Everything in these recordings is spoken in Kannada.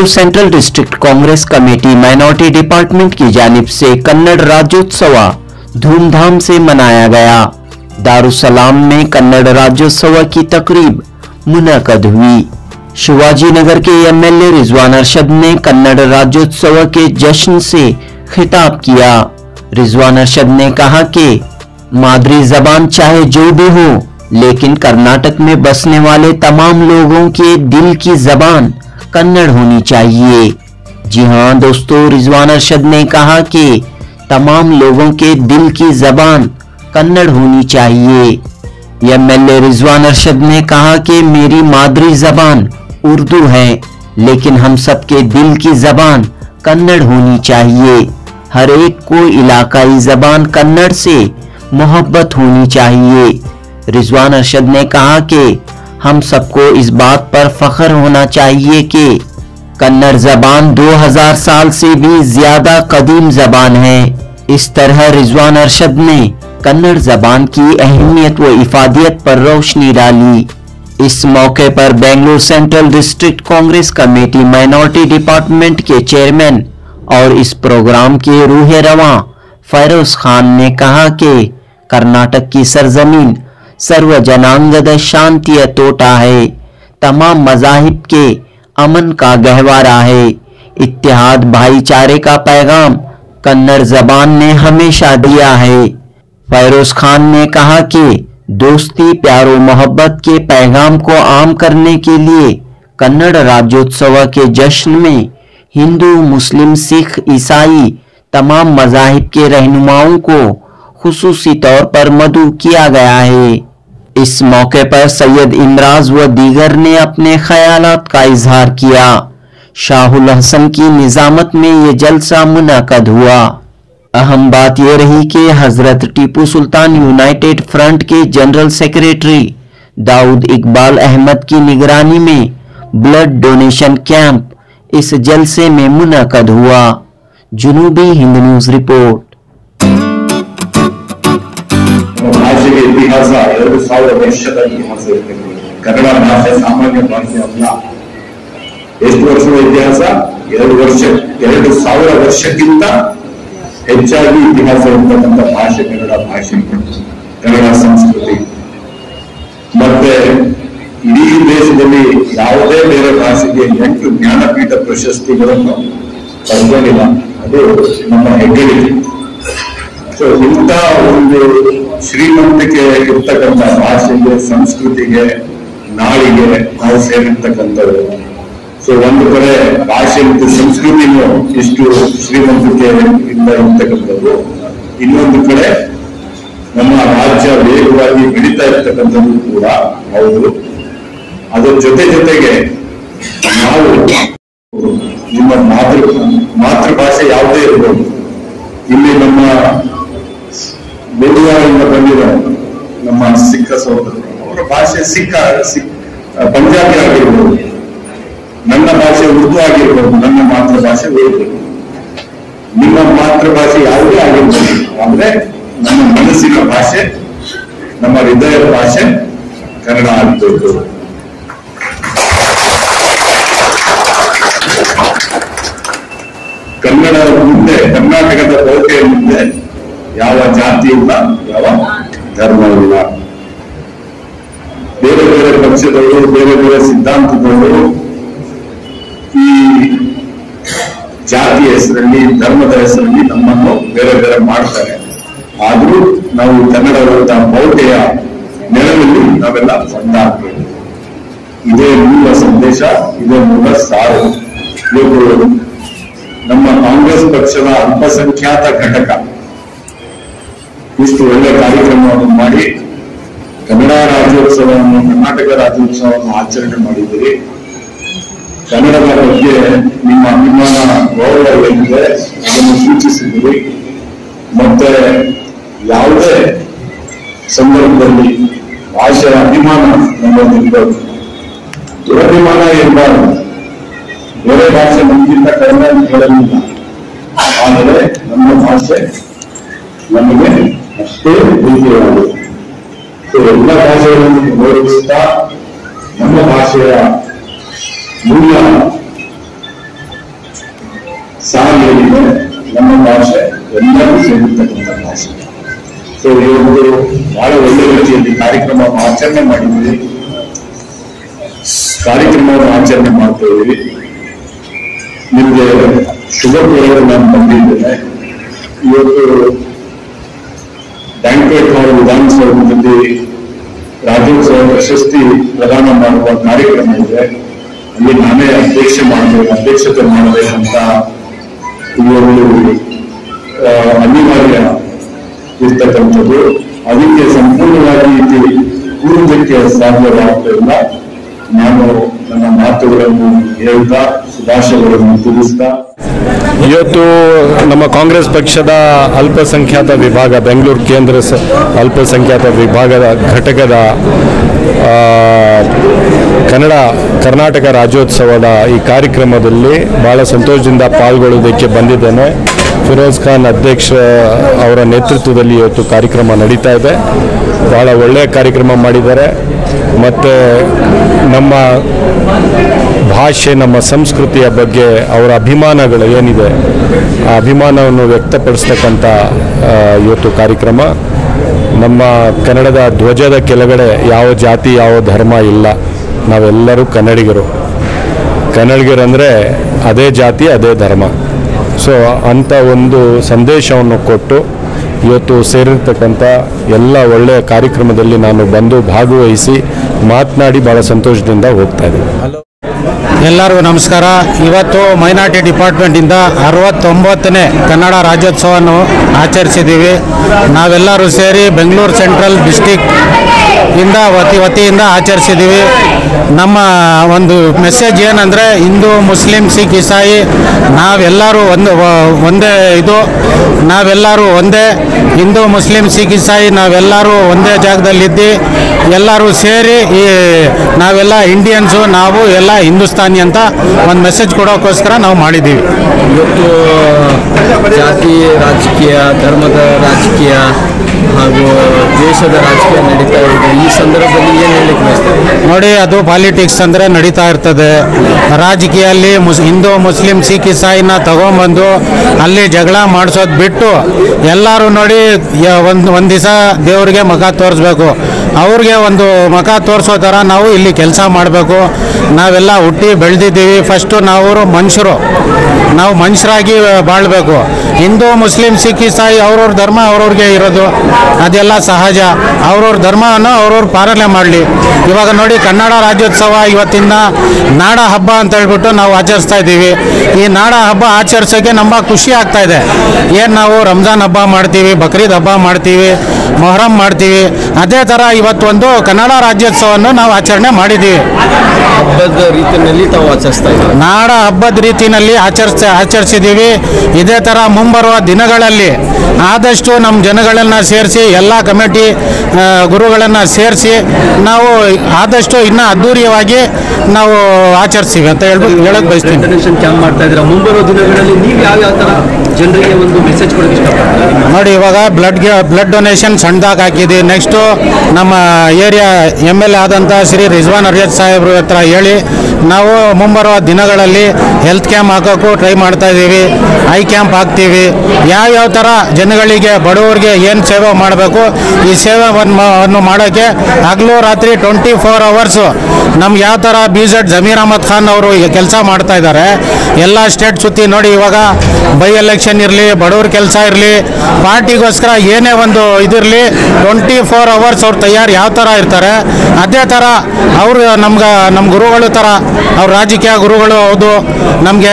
Bengaluru central district Congress committee minority department की जानिब से कन्नड़ राज्योत्सव धूमधाम से मनाया गया। दारुसलाम में कन्नड़ राज्योत्सव की तकरीब मुनक्कद हुई। शिवाजी नगर के एमएलए रिजवान अरशद ने कन्नड़ राज्योत्सव के जश्न से खिताब किया। रिजवान अरशद ने कहा कि मादरी जबान चाहे जो भी हो, लेकिन कर्नाटक में बसने वाले तमाम लोगों के दिल की जबान कन्नड़ होनी चाहिए। जी हां दोस्तों, रिजवान अरशद ने कहा कि तमाम लोगों के दिल की जबान कन्नड़ होनी चाहिए। एमएलए रिजवान अरशद ने कहा कि मेरी मादरी जबान उर्दू है, लेकिन हम सबके दिल की जबान कन्नड़ होनी चाहिए। हर एक को इलाकाई जबान कन्नड़ से मोहब्बत होनी चाहिए। रिजवान अरशद ने कहा कि हम सबको इस बात पर फख्र होना चाहिए कि कन्नड़ जबान 2000 साल से भी ज्यादा कदीम जबान है। इस तरह रिजवान अरशद ने कन्नड़ जबान की अहमियत व इफादियत पर रोशनी डाली। इस मौके पर Bengaluru central district Congress committee minority department के चेयरमैन और इस प्रोग्राम के रूह रवां फैरोज खान ने कहा कि कर्नाटक की सरजमीन सर्व जनांगद शांति तोटा है, तमाम मजाहिब के अमन का गहवारा है। इत्तेहाद भाईचारे का पैगाम कन्नड़ जबान ने हमेशा दिया है। फैरोज खान ने कहा कि दोस्ती प्यार और मोहब्बत के पैगाम को आम करने के लिए कन्नड़ राज्योत्सव के जश्न में हिंदू, मुस्लिम, सिख, ईसाई तमाम मजाहिब के रहनुमाओं को खुसूसी तौर पर मदऊ किया गया है। इस मौके पर सैयद इमराज व दीगर ने अपने ख्यालात का इजहार किया। शाहुल हसन की निजामत में ये जलसा मुनक्कद हुआ। अहम बात यह रही कि हजरत टीपू सुल्तान यूनाइटेड फ्रंट के जनरल सेक्रेटरी दाऊद इकबाल अहमद की निगरानी में ब्लड डोनेशन कैंप इस जलसे में मुनक्कद हुआ। जुनूबी हिंद न्यूज रिपोर्ट। ಭಾಷೆಗೆ ಇತಿಹಾಸ 2000 ವರ್ಷದ ಇತಿಹಾಸ ಇರಬೇಕು। ಕನ್ನಡ ಭಾಷೆ ಸಾಮಾನ್ಯ ಭಾಷೆ ಅಲ್ಲ। ಎಷ್ಟು ವರ್ಷದ ಇತಿಹಾಸ? 2000 ವರ್ಷಕ್ಕಿಂತ ಹೆಚ್ಚಾಗಿ ಇತಿಹಾಸ ಇರ್ತಕ್ಕಂಥ ಭಾಷೆ ಕನ್ನಡ ಭಾಷೆ, ಕನ್ನಡ ಸಂಸ್ಕೃತಿ. ಮತ್ತೆ ಇಡೀ ದೇಶದಲ್ಲಿ ಯಾವುದೇ ಬೇರೆ ಭಾಷೆಗೆ 8 ಜ್ಞಾನಪೀಠ ಪ್ರಶಸ್ತಿಗಳನ್ನು ಪಡೆದಿಲ್ಲ. ಅದು ನಮ್ಮ ಹೆಗ್ಗಳಿಕೆ. ಸೊ ಇಂಥ ಒಂದು ಶ್ರೀಮಂತಿಕೆ ಇರ್ತಕ್ಕಂಥ ಭಾಷೆಗೆ, ಸಂಸ್ಕೃತಿಗೆ, ನಾಡಿಗೆ ನಾವು ಸೇರಿರ್ತಕ್ಕಂಥದ್ದು. ಸೊ ಒಂದು ಕಡೆ ಭಾಷೆ ಮತ್ತು ಸಂಸ್ಕೃತಿನೂ ಇಷ್ಟು ಶ್ರೀಮಂತಿಕೆ ಇಂದ ಇರ್ತಕ್ಕಂಥದ್ದು, ಇನ್ನೊಂದು ಕಡೆ ನಮ್ಮ ರಾಜ್ಯ ವೇಗವಾಗಿ ಬೆಳೀತಾ ಇರ್ತಕ್ಕಂಥದ್ದು ಕೂಡ ಹೌದು. ಅದರ ಜೊತೆಗೆ ನಾವು ನಿಮ್ಮ ಮಾತೃಭಾಷೆ ಯಾವುದೇ ಇರಬಹುದು. ಇಲ್ಲಿ ನಮ್ಮ ಬೆಂಗಳೂರಿನಿಂದ ಬಂದಿರೋ ನಮ್ಮ ಸಿಕ್ಕ ಸಹೋದರರು, ಅವರ ಭಾಷೆ ಪಂಜಾಬಿ ಆಗಿರ್ಬೋದು, ನನ್ನ ಭಾಷೆ ಉರ್ದು ಆಗಿರ್ಬೋದು, ನನ್ನ ಮಾತೃಭಾಷೆ ಉರ್ದು. ನಿಮ್ಮ ಮಾತೃಭಾಷೆ ಯಾವುದೇ ಆಗಿರ್ಬೋದು, ಅಂದ್ರೆ ನಮ್ಮ ಮನಸ್ಸಿನ ಭಾಷೆ, ನಮ್ಮ ಹೃದಯದ ಭಾಷೆ ಕನ್ನಡ ಆಗಬೇಕು. ಕನ್ನಡ ಮುಂದೆ, ಕರ್ನಾಟಕದ ಬಹುತೇಕ ಮುಂದೆ ಯಾವ ಜಾತಿ ಇಲ್ಲ, ಯಾವ ಧರ್ಮ ಇಲ್ಲ. ಬೇರೆ ಬೇರೆ ಪಕ್ಷದವರು, ಬೇರೆ ಬೇರೆ ಸಿದ್ಧಾಂತದವರು ಈ ಜಾತಿಯ ಹೆಸರಲ್ಲಿ, ಧರ್ಮದ ಹೆಸರಲ್ಲಿ ನಮ್ಮನ್ನು ಬೇರೆ ಬೇರೆ ಮಾಡ್ತಾರೆ. ಆದ್ರೂ ನಾವು ಕನ್ನಡದ ಬಹುತೆಯ ನೆರಳಲ್ಲಿ ನಾವೆಲ್ಲ ಒಂದಾಗಬೇಕು. ಇದೇ ಮೂಲ ಸಂದೇಶ, ಇದೇ ಮೂಲ ಸಾರು. ಇವತ್ತು ನಮ್ಮ ಕಾಂಗ್ರೆಸ್ ಪಕ್ಷದ ಅಲ್ಪಸಂಖ್ಯಾತ ಘಟಕ ಇಷ್ಟು ಒಳ್ಳೆ ಕಾರ್ಯಕ್ರಮವನ್ನು ಮಾಡಿ ಕನ್ನಡ ರಾಜ್ಯೋತ್ಸವವನ್ನು, ಕರ್ನಾಟಕ ರಾಜ್ಯೋತ್ಸವವನ್ನು ಆಚರಣೆ ಮಾಡಿದ್ದೀರಿ. ಕನ್ನಡದ ಬಗ್ಗೆ ನಿಮ್ಮ ಅಭಿಮಾನ, ಗೌರವ ಏನಿದೆ ಅದನ್ನು ಸೂಚಿಸಿದ್ದೀರಿ. ಮತ್ತೆ ಯಾವುದೇ ಸಂದರ್ಭದಲ್ಲಿ ಭಾಷೆಯ ಅಭಿಮಾನ ನಮ್ಮಲ್ಲಿರಬೇಕು, ದುರಭಿಮಾನ ಇರಬಾರದು. ಬೇರೆ ಭಾಷೆ ನಮಗಿಂತ ಕಡಿಮೆ ಅಂತ ಹೇಳಲಿಲ್ಲ, ಆದರೆ ನಮ್ಮ ಭಾಷೆ ನಮಗೆ ಅಷ್ಟೇ ಪ್ರೀತಿಯಾಗಿದೆ. ಎಲ್ಲ ಭಾಷೆಗಳನ್ನು ಗೌರವಿಸುತ್ತಾ ನಮ್ಮ ಭಾಷೆಯ ಮೂಲ ಸಾಲಿಯಲ್ಲಿದೆ. ನಮ್ಮ ಭಾಷೆ ಎಲ್ಲರೂ ಸೇರಿರ್ತಕ್ಕಂಥ ಭಾಷೆ. ಸೊ ಇವತ್ತು ಬಹಳ ಒಳ್ಳೆ ರೀತಿಯಲ್ಲಿ ಕಾರ್ಯಕ್ರಮವನ್ನು ಆಚರಣೆ ಮಾಡಿದ್ದೀವಿ. ಕಾರ್ಯಕ್ರಮವನ್ನು ಆಚರಣೆ ಮಾಡ್ತಾ ಇದ್ದೀವಿ. ನಿಮಗೆ ಶುಭ ಕೋರಲು ನಾನು ಬಂದಿದ್ದೇನೆ. ಇವತ್ತು ಬ್ಯಾಂಕ್ವೆಟ್ ಹಾಲ್ ವಿಧಾನಸೌಧದಲ್ಲಿ ರಾಜ್ಯೋತ್ಸವ ಪ್ರಶಸ್ತಿ ಪ್ರದಾನ ಮಾಡುವ ಕಾರ್ಯಕ್ರಮ ಇದೆ. ಅಲ್ಲಿ ನಾನೇ ಅಧ್ಯಕ್ಷತೆ ಮಾಡಬೇಕಂತ ಇವತ್ತು ಅನಿವಾರ್ಯ ಇರ್ತಕ್ಕಂಥದ್ದು. ಅದಕ್ಕೆ ಸಂಪೂರ್ಣವಾಗಿ ಇಲ್ಲಿ ಕೂರುವುದಕ್ಕೆ ಸಾಧ್ಯವಾಗ್ತಿಲ್ಲ. ನಾನು ನನ್ನ ಮಾತುಗಳನ್ನು ಹೇಳ್ತಾ ಶುಭಾಶಯಗಳನ್ನು ತಿಳಿಸ್ತಾ, ಇವತ್ತು ನಮ್ಮ ಕಾಂಗ್ರೆಸ್ ಪಕ್ಷದ ಅಲ್ಪಸಂಖ್ಯಾತ ವಿಭಾಗ ಬೆಂಗಳೂರು ಕೇಂದ್ರ ಅಲ್ಪಸಂಖ್ಯಾತ ವಿಭಾಗದ ಘಟಕದ ಕರ್ನಾಟಕ ರಾಜ್ಯೋತ್ಸವದ ಈ ಕಾರ್ಯಕ್ರಮದಲ್ಲಿ ಬಹಳ ಸಂತೋಷದಿಂದ ಪಾಲ್ಗೊಳ್ಳುವುದಕ್ಕೆ ಬಂದಿದ್ದೇನೆ. ಫಿರೋಜ್ ಖಾನ್ ಅಧ್ಯಕ್ಷ ಅವರ ನೇತೃತ್ವದಲ್ಲಿ ಇವತ್ತು ಕಾರ್ಯಕ್ರಮ ನಡೀತಾ ಇದೆ. ಬಹಳ ಒಳ್ಳೆಯ ಕಾರ್ಯಕ್ರಮ ಮಾಡಿದ್ದಾರೆ. ಮತ್ತು ನಮ್ಮ ಭಾಷೆ, ನಮ್ಮ ಸಂಸ್ಕೃತಿಯ ಬಗ್ಗೆ ಅವರ ಅಭಿಮಾನಗಳು ಏನಿದೆ ಆ ಅಭಿಮಾನವನ್ನು ವ್ಯಕ್ತಪಡಿಸ್ತಕ್ಕಂಥ ಇವತ್ತು ಕಾರ್ಯಕ್ರಮ. ನಮ್ಮ ಕನ್ನಡದ ಧ್ವಜದ ಕೆಳಗಡೆ ಯಾವ ಜಾತಿ ಯಾವ ಧರ್ಮ ಇಲ್ಲ. ನಾವೆಲ್ಲರೂ ಕನ್ನಡಿಗರಂದರೆ ಅದೇ ಜಾತಿ ಅದೇ ಧರ್ಮ. ಸೊ ಅಂಥ ಒಂದು ಸಂದೇಶವನ್ನು ಕೊಟ್ಟು ಇವತ್ತು ಸೇರಿರ್ತಕ್ಕಂಥ ಎಲ್ಲ ಒಳ್ಳೆಯ ಕಾರ್ಯಕ್ರಮದಲ್ಲಿ ನಾನು ಬಂದು ಭಾಗವಹಿಸಿ ಮಾತನಾಡಿ ಭಾಳ ಸಂತೋಷದಿಂದ ಹೋಗ್ತಾ ಇದ್ದೀನಿ. ಎಲ್ಲರಿಗೂ ನಮಸ್ಕಾರ. ಇವತ್ತು ಮೈನಾರಿಟಿ ಡಿಪಾರ್ಟ್ಮೆಂಟಿಂದ 69ನೇ ಕನ್ನಡ ರಾಜ್ಯೋತ್ಸವವನ್ನು ಆಚರಿಸಿದ್ದೀವಿ. ನಾವೆಲ್ಲರೂ ಸೇರಿ ಬೆಂಗಳೂರು ಸೆಂಟ್ರಲ್ ಡಿಸ್ಟಿಕ್ ಇಂದ ವತಿಯಿಂದ ಆಚರಿಸಿದ್ದೀವಿ. ನಮ್ಮ ಒಂದು ಮೆಸೇಜ್ ಏನಂದರೆ, ಹಿಂದೂ ಮುಸ್ಲಿಂ ಸಿಖ್ ಇಸಾಯಿ ನಾವೆಲ್ಲರೂ ಒಂದೇ ನಾವೆಲ್ಲರೂ ಒಂದೇ. ಹಿಂದೂ ಮುಸ್ಲಿಂ ಸಿಖ್ ಇಸಾಯಿ ನಾವೆಲ್ಲರೂ ಒಂದೇ ಜಾಗದಲ್ಲಿದ್ದು ಎಲ್ಲರೂ ಸೇರಿ ನಾವೆಲ್ಲ ಇಂಡಿಯನ್ಸು, ನಾವು ಎಲ್ಲ ಹಿಂದೂಸ್ತಾನಿ ಅಂತ ಒಂದು ಮೆಸೇಜ್ ಕೊಡೋಕ್ಕೋಸ್ಕರ ನಾವು ಮಾಡಿದ್ದೀವಿ. ಇವತ್ತು ಜಾತಿ ರಾಜಕೀಯ, ಧರ್ಮದ ರಾಜಕೀಯ ಹಾಗೂ ದೇಶದ ರಾಜಕೀಯ ನಡೀತಾ ಇದೆ. ಈ ಸಂದರ್ಭದಲ್ಲಿ ಏನು ಹೇಳಲಿಕ್ಕೆ ಬಯಸ್ತೇವೆ? ನೋಡಿ, ಅದು ಪಾಲಿಟಿಕ್ಸ್ ಅಂದರೆ ನಡೀತಾ ಇರ್ತದೆ. ರಾಜಕೀಯಲ್ಲಿ ಹಿಂದೂ ಮುಸ್ಲಿಂ ಸಿಖ್ ಇಸಾಯಿನ ತಗೊಂಬಂದು ಅಲ್ಲಿ ಜಗಳ ಮಾಡಿಸೋದು ಬಿಟ್ಟು ಎಲ್ಲರೂ ನೋಡಿ ಒಂದು ದಿವಸ ದೇವರಿಗೆ ಮುಖ ತೋರಿಸ್ಬೇಕು. ಅವ್ರಿಗೆ ಒಂದು ಮುಖ ತೋರಿಸೋ ಥರ ನಾವು ಇಲ್ಲಿ ಕೆಲಸ ಮಾಡಬೇಕು. ನಾವೆಲ್ಲ ಹುಟ್ಟಿ ಬೆಳೆದಿದ್ದೀವಿ. ಫಸ್ಟು ನಾವು ಮನುಷ್ಯರಾಗಿ ಬಾಳಬೇಕು. ಹಿಂದೂ ಮುಸ್ಲಿಂ ಸಿಖ್ ಇಸಾಯಿ ಅವ್ರವ್ರ ಧರ್ಮ ಅವ್ರವ್ರಿಗೆ ಇರೋದು, ಅದೆಲ್ಲ ಸಹಜ. ಅವ್ರವ್ರ ಧರ್ಮವನ್ನು ಅವ್ರವ್ರು ಪಾಲನೆ ಮಾಡಲಿ. ಇವಾಗ ನೋಡಿ, ಕನ್ನಡ ರಾಜ್ಯೋತ್ಸವ ಇವತ್ತಿಂದ ನಾಡ ಹಬ್ಬ ಅಂತ ಹೇಳ್ಬಿಟ್ಟು ನಾವು ಆಚರಿಸ್ತಾ ಇದ್ದೀವಿ. ಈ ನಾಡ ಹಬ್ಬ ಆಚರಿಸೋಕ್ಕೆ ನಮ್ಮ ಖುಷಿ ಆಗ್ತಾ ಇದೆ. ಏನು ನಾವು ರಂಜಾನ್ ಹಬ್ಬ ಮಾಡ್ತೀವಿ, ಬಕ್ರೀದ್ ಹಬ್ಬ ಮಾಡ್ತೀವಿ, ಮೊಹರಂ ಮಾಡ್ತೀವಿ. ಅದೇ ಥರ ಇವತ್ತೊಂದು ಕನ್ನಡ ರಾಜ್ಯೋತ್ಸವವನ್ನು ನಾವು ಆಚರಣೆ ಮಾಡಿದ್ದೀವಿ. ಹಬ್ಬದ ರೀತಿಯಲ್ಲಿ ತಾವು ಆಚರಿಸ್ತಾ ಇದ್ದೀವಿ. ನಾಡ ಹಬ್ಬದ ರೀತಿಯಲ್ಲಿ ಆಚರಿಸಿದ್ದೀವಿ. ಇದೇ ಥರ ಮುಂಬರುವ ದಿನಗಳಲ್ಲಿ ಆದಷ್ಟು ನಮ್ಮ ಜನಗಳನ್ನು ಸೇರಿಸಿ, ಎಲ್ಲ ಕಮಿಟಿ ಗುರುಗಳನ್ನು ಸೇರಿಸಿ ನಾವು ಆದಷ್ಟು ಇನ್ನೂ ಅದ್ದೂರಿಯವಾಗಿ ನಾವು ಆಚರಿಸ್ತೀವಿ ಅಂತ ಹೇಳೋಕೆ ಬಯಸ್ತೀನಿ. ಇಂಟರ್ನ್ಯಾಷನಲ್ ಕ್ಯಾಂಪ್ ಮಾಡ್ತಾ ಇದ್ದೀರಾ. ಮುಂಬರುವ ದಿನಗಳಲ್ಲಿ ನೀವು ಯಾವ ಥರ ಜನರಿಗೆ ಒಂದು ಮೆಸೇಜ್ ಕೊಡೋಕೆ ಇಷ್ಟಪಡ್ತೀರಾ? ನೋಡಿ, ಇವಾಗ ಬ್ಲಡ್ ಡೊನೇಷನ್ ಸಣ್ಣದಾಗಿ ಹಾಕಿದ್ದೀವಿ. ನೆಕ್ಸ್ಟು ನಮ್ಮ ಏರಿಯಾ MLA ಆದಂಥ ಶ್ರೀ ರಿಜ್ವಾನ್ ಅರ್ಜದ್ ಸಾಹೇಬ್ರ ಹತ್ರ ಹೇಳಿ ನಾವು ಮುಂಬರುವ ದಿನಗಳಲ್ಲಿ ಹೆಲ್ತ್ ಕ್ಯಾಂಪ್ ಹಾಕೋಕ್ಕೂ ಟ್ರೈ ಮಾಡ್ತಾ ಇದ್ದೀವಿ. ಐ ಕ್ಯಾಂಪ್ ಹಾಕ್ತೀವಿ. ಯಾವ್ಯಾವ ಥರ ಜನಗಳಿಗೆ, ಬಡವರಿಗೆ ಏನು ಸೇವೆ ಮಾಡಬೇಕು, ಈ ಸೇವೆಯನ್ನು ಮಾಡೋಕ್ಕೆ ಹಗಲು ರಾತ್ರಿ 24 ಅವರ್ಸು ನಮ್ಗೆ ಯಾವ ಥರ BZ ಜಮೀರ್ ಅಹಮದ್ ಖಾನ್ ಅವರು ಕೆಲಸ ಮಾಡ್ತಾ ಇದ್ದಾರೆ. ಎಲ್ಲ ಸ್ಟೇಟ್ ಸುತ್ತಿ ನೋಡಿ, ಇವಾಗ ಬೈ ಎಲೆಕ್ಷನ್ ಇರಲಿ, ಬಡವ್ರ ಕೆಲಸ ಇರಲಿ, ಪಾರ್ಟಿಗೋಸ್ಕರ ಏನೇ ಒಂದು ಇದಿರಲಿ 24 ಅವರ್ಸ್ ಅವ್ರು ತಯಾರು ಯಾವ ಥರ ಇರ್ತಾರೆ. ಅದೇ ಥರ ಅವರು ನಮ್ಮ ಗುರುಗಳು ಥರ, ಅವ್ರ ರಾಜಕೀಯ ಗುರುಗಳು ಹೌದು, ನಮಗೆ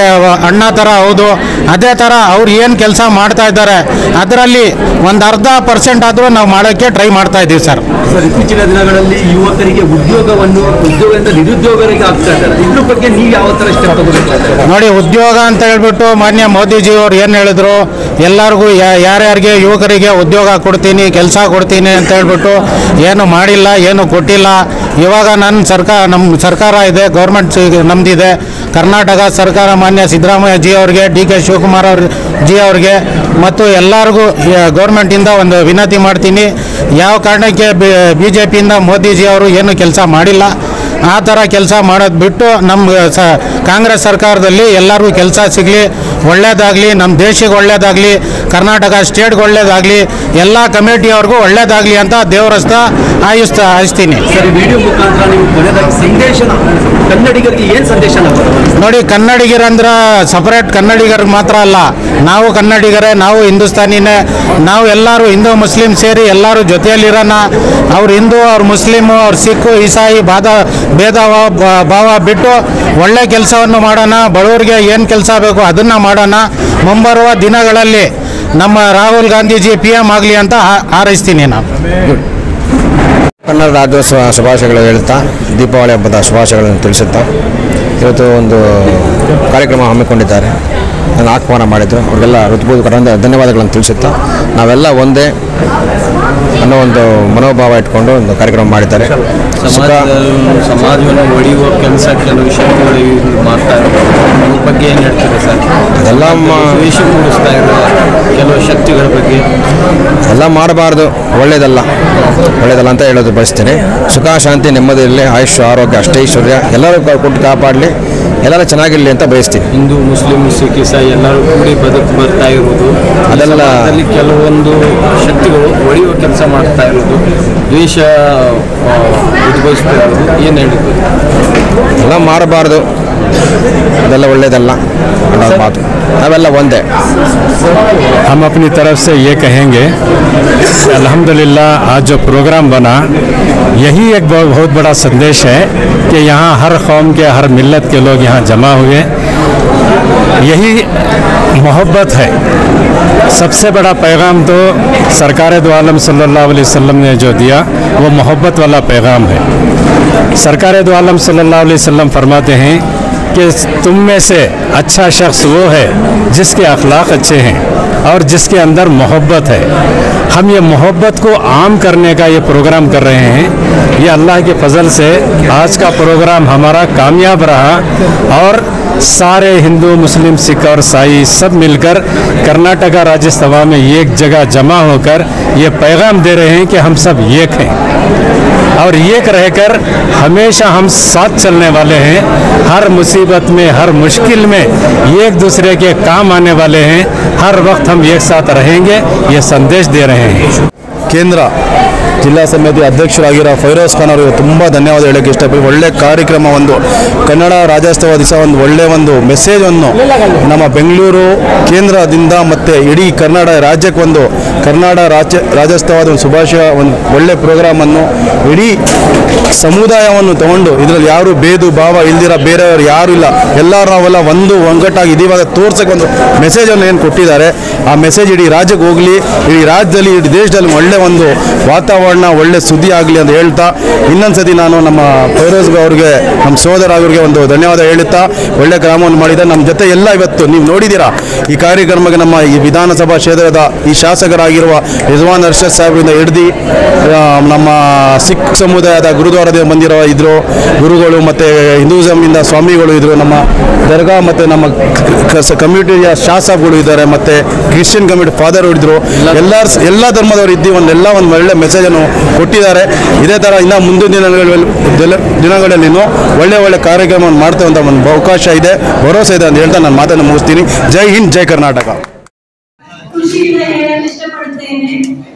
ಅಣ್ಣ ಥರ ಹೌದು. ಅದೇ ಥರ ಅವ್ರು ಏನು ಕೆಲಸ ಮಾಡ್ತಾ ಇದ್ದಾರೆ ಅದರಲ್ಲಿ ಒಂದು 0.5% ಆದರೂ ನಾವು ಮಾಡೋಕ್ಕೆ ಟ್ರೈ ಮಾಡ್ತಾ ಇದ್ದೀವಿ ಸರ್. ಇತ್ತೀಚಿನ ದಿನಗಳಲ್ಲಿ ಯುವಕರಿಗೆ ಉದ್ಯೋಗದಿಂದ ನಿರುದ್ಯೋಗರಿಗೆ ಆಗ್ತಾ ಇದ್ದಾರೆ. ಇದ್ರ ಬಗ್ಗೆ ನೀವು ಯಾವ ಥರ ಸ್ಟೆಪ್ ತಗೋಬೇಕು? ನೋಡಿ, ಉದ್ಯೋಗ ಅಂತ ಹೇಳ್ಬಿಟ್ಟು ಮಾನ್ಯ ಮೋದಿಜಿಯವರು ಏನು ಹೇಳಿದ್ರು, ಎಲ್ಲರಿಗೂ ಯಾರ್ಯಾರಿಗೆ ಯುವಕರಿಗೆ ಉದ್ಯೋಗ ಕೊಡ್ತೀನಿ, ಕೆಲಸ ಕೊಡ್ತೀನಿ ಅಂತ ಹೇಳ್ಬಿಟ್ಟು ಏನು ಮಾಡಿಲ್ಲ, ಏನು ಕೊಟ್ಟಿಲ್ಲ. ಇವಾಗ ನಮ್ಮ ಸರ್ಕಾರ ಇದೆ, ಗೌರ್ಮೆಂಟ್ ನಮ್ಮದಿದೆ. ಕರ್ನಾಟಕ ಸರ್ಕಾರ ಮಾನ್ಯ ಸಿದ್ದರಾಮಯ್ಯ ಜಿ ಅವ್ರಿಗೆ, DK ಶಿವಕುಮಾರ್ ಜಿ ಅವ್ರಿಗೆ ಮತ್ತು ಎಲ್ಲರಿಗೂ ಗೌರ್ಮೆಂಟಿಂದ ಒಂದು ವಿನಂತಿ ಮಾಡ್ತೀನಿ. ಯಾವ ಕಾರಣಕ್ಕೆ BJPಯಿಂದ ಮೋದಿಜಿ ಅವರು ಏನು ಕೆಲಸ ಮಾಡಿಲ್ಲ. ಆ ಥರ ಕೆಲಸ ಮಾಡೋದು ಬಿಟ್ಟು ನಮ್ಮ ಕಾಂಗ್ರೆಸ್ ಸರ್ಕಾರದಲ್ಲಿ ಎಲ್ಲರಿಗೂ ಕೆಲಸ ಸಿಗಲಿ, ಒಳ್ಳೆಯದಾಗಲಿ, ನಮ್ಮ ದೇಶಕ್ಕೆ ಒಳ್ಳೆಯದಾಗಲಿ, ಕರ್ನಾಟಕ ಸ್ಟೇಟ್ಗೆ ಒಳ್ಳೆಯದಾಗಲಿ, ಎಲ್ಲ ಕಮಿಟಿಯವ್ರಿಗೂ ಒಳ್ಳೆಯದಾಗಲಿ ಅಂತ ದೇವರಸ್ತ ಆಯಿಸ್ತೀನಿ. ಸರ್, ವಿಡಿಯೋ ಮುಖಾಂತರ ನೀವು ಕೊನೆಯದಾಗಿ ಸಂದೇಶ ಕನ್ನಡಿಗರಿಗೆ ಏನು ಸಂದೇಶ ನೋಡಿ, ಕನ್ನಡಿಗರಂದ್ರೆ ಸಪರೇಟ್ ಕನ್ನಡಿಗರಿಗೆ ಮಾತ್ರ ಅಲ್ಲ, ನಾವು ಕನ್ನಡಿಗರೇ, ನಾವು ಹಿಂದೂಸ್ತಾನಿನೇ, ನಾವು ಎಲ್ಲರೂ ಹಿಂದೂ ಮುಸ್ಲಿಂ ಸೇರಿ ಎಲ್ಲರೂ ಜೊತೆಯಲ್ಲಿರೋಣ. ಅವ್ರು ಹಿಂದೂ, ಅವ್ರು ಮುಸ್ಲಿಮು, ಅವ್ರು ಸಿಕ್ಕು, ಇಸಾಯಿ ಭೇದ ಭಾವ ಬಿಟ್ಟು ಒಳ್ಳೆ ಕೆಲಸವನ್ನು ಮಾಡೋಣ. ಬಡವರಿಗೆ ಏನು ಕೆಲಸ ಬೇಕು ಅದನ್ನು ಮಾಡೋಣ. ಮುಂಬರುವ ದಿನಗಳಲ್ಲಿ ನಮ್ಮ ರಾಹುಲ್ ಗಾಂಧೀಜಿ PM ಆಗಲಿ ಅಂತ ಹಾರೈಸ್ತೀನಿ ನಾನು. ಕನ್ನಡ ರಾಜ್ಯೋತ್ಸವ ಶುಭಾಶಯಗಳು ಹೇಳ್ತಾ, ದೀಪಾವಳಿ ಹಬ್ಬದ ಶುಭಾಶಯಗಳನ್ನು ತಿಳಿಸುತ್ತಾ, ಇವತ್ತು ಒಂದು ಕಾರ್ಯಕ್ರಮ ಹಮ್ಮಿಕೊಂಡಿದ್ದಾರೆ, ನಾನು ಆಹ್ವಾನ ಮಾಡಿದ್ದು ಅವ್ರಿಗೆಲ್ಲ ಹೃತ್ಪೂರ್ವಕವಾದ ಧನ್ಯವಾದಗಳನ್ನು ತಿಳಿಸುತ್ತಾ, ನಾವೆಲ್ಲ ಒಂದೇ ಅನ್ನೋ ಒಂದು ಮನೋಭಾವ ಇಟ್ಕೊಂಡು ಒಂದು ಕಾರ್ಯಕ್ರಮ ಮಾಡಿದ್ದಾರೆ. ಸಮಾಜವನ್ನು ಒಡೆಯುವ ಕೆಲಸ ಕೆಲವು ಶಕ್ತಿಗಳು ಮಾಡ್ತಾ ಇರೋದು, ಅದ್ರ ಬಗ್ಗೆ ಏನು ಹೇಳ್ತಾರೆ ಸರ್? ಅದೆಲ್ಲ ದ್ವೇಷ ಮೂಡಿಸ್ತಾ ಇರೋ ಕೆಲವು ಶಕ್ತಿಗಳ ಬಗ್ಗೆ ಎಲ್ಲ ಮಾಡಬಾರ್ದು, ಒಳ್ಳೇದಲ್ಲ ಅಂತ ಹೇಳೋದು ಬಯಸ್ತೇನೆ. ಸುಖ, ಶಾಂತಿ, ನೆಮ್ಮದಿಯಲ್ಲಿ ಆಯುಷ್, ಆರೋಗ್ಯ, ಅಷ್ಟೈಶ್ವರ್ಯ ಎಲ್ಲರೂ ಕೊಟ್ಟು ಕಾಪಾಡಲಿ, ಎಲ್ಲರೂ ಚೆನ್ನಾಗಿರಲಿ ಅಂತ ಬಯಸ್ತೀನಿ. ಹಿಂದೂ, ಮುಸ್ಲಿಂ, ಸಿಖ್, ಇಸಾಯಿ ಎಲ್ಲರೂ ಕೂಡಿ ಬರ್ತಾ ಇರೋದು, ಅದೆಲ್ಲ ಕೆಲವೊಂದು ಶಕ್ತಿಗಳು ಒಡೆಯುವ ಕೆಲಸ ಮಾಡ್ತಾ ಇರೋದು, ದ್ವೇಷ ಉದ್ಭವಿಸ್ತಾ ಇರೋದು, ಏನು ಹೇಳಿದ್ರು? ಎಲ್ಲ ಮಾಡಬಾರ್ದು, ಅದೆಲ್ಲ ಒಳ್ಳೇದಲ್ಲ ಅನ್ನೋ ಮಾತು. ನಾವೆಲ್ಲ ಒಂದೇ. हम अपनी तरफ से ये कहेंगे अल्हम्दुलिल्लाह आज जो प्रोग्राम बना यही एक बहुत बड़ा संदेश है कि यहाँ हर कौम के, हर मिल्लत के लोग यहाँ जमा हुए, यही मोहब्बत है। सबसे बड़ा पैगाम तो सरकार दो आलम सल्लल्लाहु अलैहि वसल्लम ने जो दिया वो मोहब्बत वाला पैगाम है। सरकार दो आलम सल्लल्लाहु अलैहि वसल्लम फरमाते हैं कि तुम में से अच्छा शख्स वो है जिसके अखलाक अच्छे हैं और जिसके अंदर मोहब्बत है। हम ये मोहब्बत को आम करने का ये प्रोग्राम कर रहे हैं। ये अल्लाह के फजल से आज का प्रोग्राम हमारा कामयाब रहा और सारे हिंदू, मुस्लिम, सिख और ईसाई सब मिलकर कर्नाटका राज्यसभा में एक जगह जमा होकर ये पैगाम दे रहे हैं कि हम सब एक हैं और एक रहकर हमेशा हम साथ चलने वाले हैं। हर मुसीबत में, हर मुश्किल में एक दूसरे के काम आने वाले हैं। हर वक्त हम एक साथ रहेंगे, ये संदेश दे रहे हैं। ಕೇಂದ್ರ ಜಿಲ್ಲಾ ಸಮಿತಿ ಅಧ್ಯಕ್ಷರಾಗಿರೋ ಫೈರೋಜ್ ಖಾನ್ ಅವರಿಗೆ ತುಂಬ ಧನ್ಯವಾದ ಹೇಳೋಕ್ಕೆ ಇಷ್ಟಪಟ್ಟು, ಒಳ್ಳೆ ಕಾರ್ಯಕ್ರಮ, ಒಂದು ಕನ್ನಡ ರಾಜ್ಯೋತ್ಸವ ದಿವಸ ಒಂದು ಒಳ್ಳೆಯ ಒಂದು ಮೆಸೇಜನ್ನು ನಮ್ಮ ಬೆಂಗಳೂರು ಕೇಂದ್ರದಿಂದ ಮತ್ತು ಇಡೀ ಕರ್ನಾಟಕ ರಾಜ್ಯಕ್ಕೆ ಒಂದು ಕನ್ನಡ ರಾಜ್ಯೋತ್ಸವದ ಒಂದು ಶುಭಾಶಯ, ಒಂದು ಒಳ್ಳೆ ಪ್ರೋಗ್ರಾಮನ್ನು ಇಡೀ ಸಮುದಾಯವನ್ನು ತಗೊಂಡು ಇದರಲ್ಲಿ ಯಾರು ಭೇದ ಭಾವ ಇಲ್ದಿರ ಬೇರೆಯವರು ಯಾರೂ ಇಲ್ಲ, ಎಲ್ಲರೂ ನಾವೆಲ್ಲ ಒಂದು ಒಗ್ಗಟ್ಟಾಗಿ ಇದೀವಾಗ ತೋರ್ಸೋಕ್ಕೆ ಒಂದು ಮೆಸೇಜನ್ನು ಏನು ಕೊಟ್ಟಿದ್ದಾರೆ, ಆ ಮೆಸೇಜ್ ಇಡೀ ರಾಜ್ಯಕ್ಕೆ ಹೋಗಲಿ, ಇಡೀ ರಾಜ್ಯದಲ್ಲಿ, ಇಡೀ ದೇಶದಲ್ಲಿ ಒಳ್ಳೆ ಒಂದು ವಾತಾವರಣ, ಒಳ್ಳೆ ಸುದ್ದಿ ಆಗಲಿ ಅಂತ ಹೇಳ್ತಾ, ಇನ್ನೊಂದ್ಸತಿ ನಾನು ನಮ್ಮ ಫೈರೋಜ್ ಅವರಿಗೆ, ನಮ್ಮ ಸೋದರ ಅವರಿಗೆ ಒಂದು ಧನ್ಯವಾದ ಹೇಳುತ್ತಾ, ಒಳ್ಳೆ ಕ್ರಮವನ್ನು ಮಾಡಿದ ನಮ್ಮ ಜೊತೆ ಎಲ್ಲ ಇವತ್ತು ನೀವು ನೋಡಿದ್ದೀರಾ ಈ ಕಾರ್ಯಕ್ರಮಕ್ಕೆ ನಮ್ಮ ಈ ವಿಧಾನಸಭಾ ಕ್ಷೇತ್ರದ ಈ ಶಾಸಕರಾಗಿರುವ ರಿಜ್ವಾನ್ ಅರ್ಷದ್ ಸಾಹೇಬರಿಂದ ಹಿಡಿದು ನಮ್ಮ ಸಿಖ್ ಸಮುದಾಯದ ಗುರುದ್ವಾರದಿಂದ ಬಂದಿರೋ ಇದ್ರು ಗುರುಗಳು, ಮತ್ತು ಹಿಂದೂಸಮ್ಮಿಂದ ಸ್ವಾಮಿಗಳು ಇದ್ರು, ನಮ್ಮ ದರ್ಗಾ ಮತ್ತು ನಮ್ಮ ಕಮ್ಯುನಿಟಿಯ ಶಾಸಕಗಳು ಇದ್ದಾರೆ, ಮತ್ತು ಕ್ರಿಶ್ಚಿಯನ್ ಕಮ್ಯುನಿಟಿ ಫಾದರ್ ಇದ್ರು, ಎಲ್ಲ ಧರ್ಮದವರು ಇದ್ದು ಒಂದೆಲ್ಲ ಒಂದು ಒಳ್ಳೆ ಮೆಸೇಜನ್ನು ಕೊಟ್ಟಿದ್ದಾರೆ. ಇದೇ ಥರ ಇನ್ನು ಮುಂದಿನ ದಿನಗಳಲ್ಲಿನೂ ಒಳ್ಳೆ ಕಾರ್ಯಕ್ರಮವನ್ನು ಮಾಡ್ತೇವಂತ ಒಂದು ಅವಕಾಶ ಇದೆ, ಭರವಸೆ ಇದೆ ಅಂತ ಹೇಳ್ತಾ ನಾನು ಮಾತನ್ನು ಮುಗಿಸ್ತೀನಿ. ಜೈ ಹಿಂದ್, ಜೈ ಕರ್ನಾಟಕ. ಖುಷಿಯಿಂದ ಹೇಳಲು ಇಷ್ಟಪಡುತ್ತೇನೆ.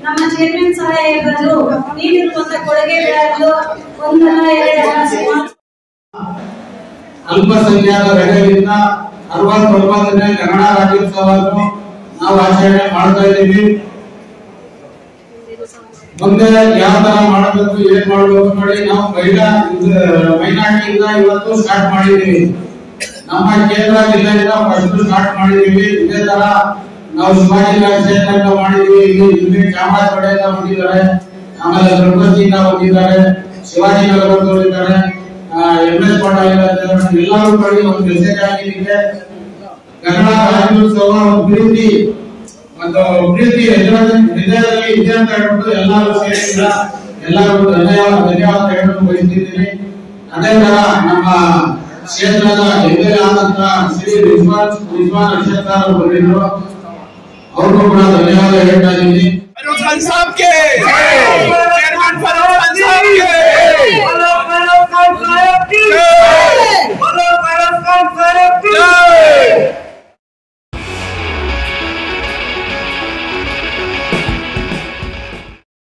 ನಮ್ಮ ಚೇರ್ಮನ್ ಸಾಹೇಬರು ನೀಡಿರುವಂತಹ ಕೊಡುಗೆಗಳನ್ನು ಒಂದಲ್ಲ ಎರಡಲ್ಲ ಅಲ್ಪಸಂಖ್ಯಾತ ಘಟಕದಿಂದ 69ನೇ ಕನ್ನಡ ರಾಜ್ಯೋತ್ಸವವನ್ನು ನಾವು ಆಚರಣೆ ಮಾಡ್ತಾ ಇದ್ದೀವಿ. ಮುಂದೆ ಯಾವ ತರ ಮಾಡಬೇಕು, ಏನ್ ಮಾಡಬೇಕು ನೋಡಿ, ನಾವು ಮೈನಾರಿಟಿಯಿಂದ ಇವತ್ತು ಸ್ಟಾರ್ಟ್ ಮಾಡಿದ್ದೀವಿ. ನಮ್ಮ ಕೇಂದ್ರ ಜಿಲ್ಲೆಯಿಂದ ಫಸ್ಟ್ ಸ್ಟಾರ್ಟ್ ಮಾಡಿದ್ದೀವಿ. ಇದೇ ತರ ನಾವು ಶಿವಾಜಿ ಕ್ಷೇತ್ರದಿಂದ ಮಾಡಿದ್ದೀವಿ, ಇಲ್ಲಿ ಚಾಮರಾಜಪೇಟೆಯಿಂದ ಬಂದಿದ್ದಾರೆ, ಆಮೇಲೆ ತಿರುಪತಿಯಿಂದ ಬಂದಿದ್ದಾರೆ, ಶಿವಾಜಿ ನಗರದವರಿದ್ದಾರೆ, MS ಪಾಟೀಲ್ ಎಲ್ಲರೂ ಕಡೆ ಒಂದು ಮೆಸೇಜ್ ಆಗಿದೆ. ಕನ್ನಡ ರಾಜ್ಯೋತ್ಸವ ಪ್ರೀತಿ ಹೃದಯದಲ್ಲಿ ಇದೆ ಅಂತ ಹೇಳ್ಬಿಟ್ಟು ಎಲ್ಲರೂ ಸೇರಿಲ್ಲ, ಎಲ್ಲರಿಗೂ ಧನ್ಯವಾದ ಹೇಳಲು ಬಯಸ್ತಿದ್ದೀನಿ. ಅದೇ ತರ ನಮ್ಮ ಕ್ಷೇತ್ರದ MLA ಆದಂತ ಶ್ರೀ ರಿಜ್ವಾನ್ ಅರ್ಷದ್ ಅವರು ಬಂದಿದ್ರು, ಅವ್ರಿಗೂ ಕೂಡ ಧನ್ಯವಾದ ಹೇಳ್ತಾ ಇದ್ದೀನಿ.